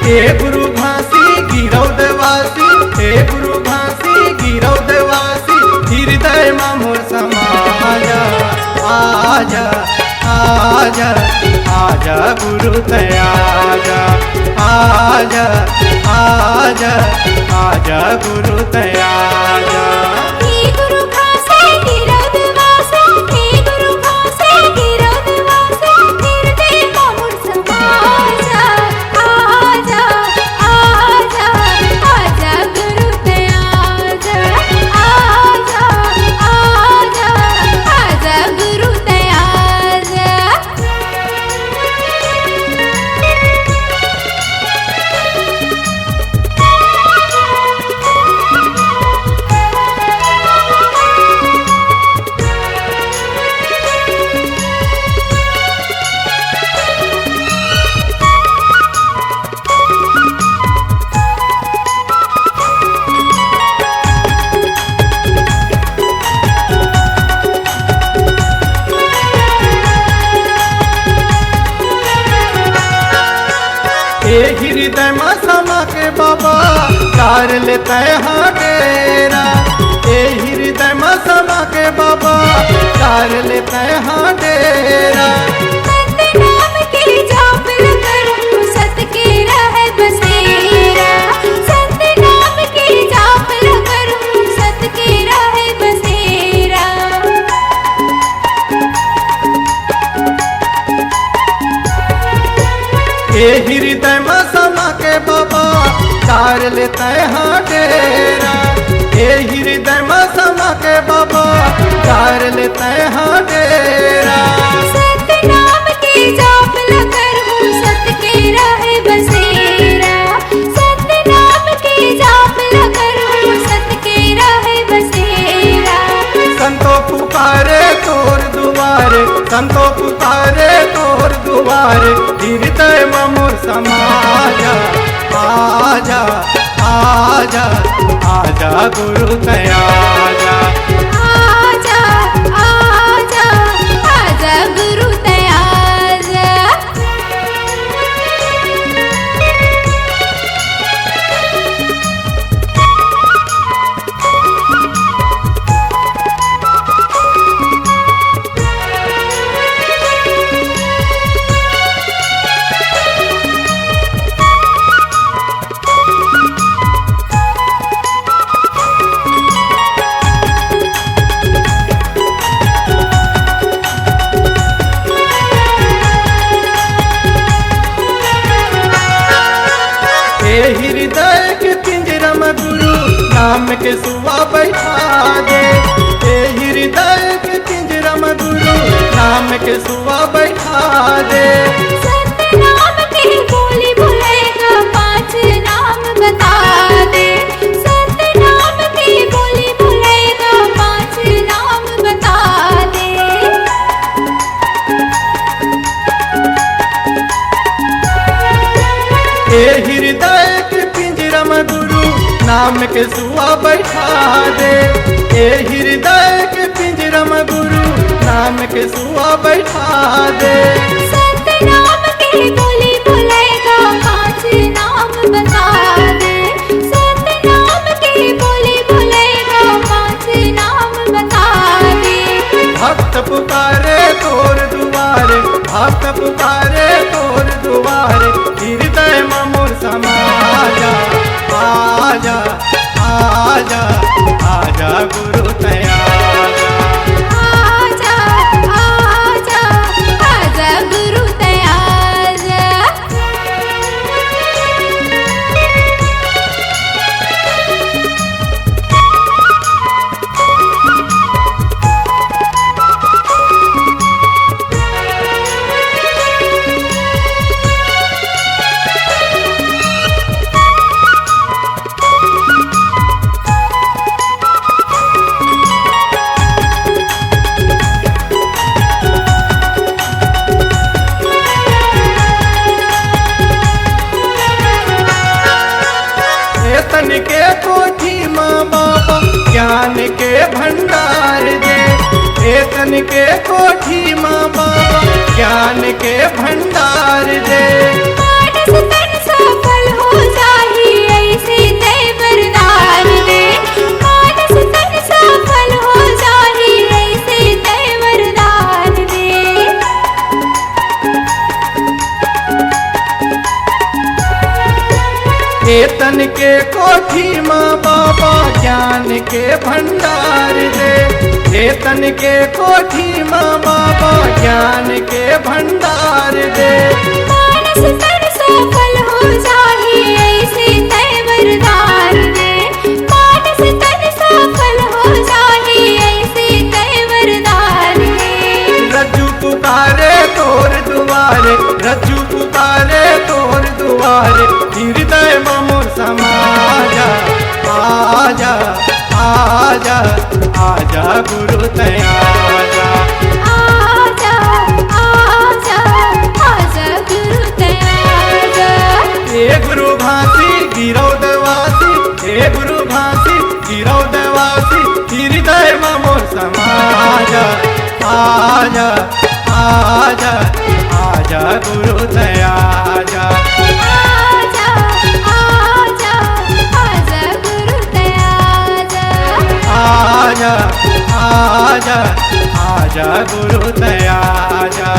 हे गुरु घासी गिरौ देवासी, हे गुरु घासी गिरौ देवासी, हृदय में मोर समाजा। आजा आजा आजा गुरु दयाजा, आजा आजा आजा गुरु दयाजा। ए हृदय में समा के बाबा तार लेते हैं डेरा, ए हृदय में समा के बाबा तार लेते हैं डेरा। ए हृदय में समा के बाबा तार लेते हैं डेरा, ए हृदय में समा के बाबा तार लेते हैं डेरा। सतनाम के जाप लकर हूँ सत के रहे बसेरा, सतनाम के जाप लकर हूँ सत के रहे बसेरा। संतो पुकारे तोर दुआरे, संतो पुकारे तोर दुआरे, हृदय में मोर समाजा। आजा आजा आजा गुरु दयाजा, आजा आजा आजा गुरु दयाजा। ए हृदय के पिंजरा में गुरु नाम के सुआ बैठा दे, ए हृदय के पिंजरा में गुरु नाम के सुआ बैठा दे। सतनाम के बोली भुलेगा पांच नाम बता दे, सतनाम के बोली भुलेगा पांच नाम बता दे। ए हृदय के पिंजरा में गुरु नाम के सुआ बैठा दे, ए हृदय के पिंजरा में गुरु नाम के सुआ बैठा दे। सतनाम के बोली भुलेगा पांच नाम बता दे, सतनाम के बोली भुलेगा पांच नाम बता दे। भक्त पुकारे तोर दुआरे, भक्त पुकारे तोर दुआरे, हृदय में मोर समाजा। आजा आजा आजा गुरु दयाजा, आजा आजा आजा गुरु दयाजा। तन के कोठी माँ बाबा ज्ञान के भंडार दे। मानस तन सफल हो जाहि ऐसे तय वरदान दे। मानस तन सफल हो जाहि ऐसे तय वरदान दे। तन के कोठी माँ बाबा ज्ञान के भंडार दे। तन के कोठी माँ बाबा ज्ञान के भंडार दे। मानस तन सफल हो जाहि ऐसे तय वरदान दे। मानस तन सफल हो जाहि ऐसे तय वरदान दे। रज्जू पुकारे तोर दुआरे, रज्जू पुकारे तोर दुआरे, हृदय मोर समाजा। आजा आजा आजा गुरु तया आजा। आजा आजा आजा गुरु तया आजा। हे गुरु भासी गिरौदवासी, हे गुरु भासी गिरौदवासी, हृदय मोर समाजा। आजा आजा आजा गुरु तया आजा। आजा आजा आजा गुरु तया आजा। आजा आजा आजा गुरु तया आजा।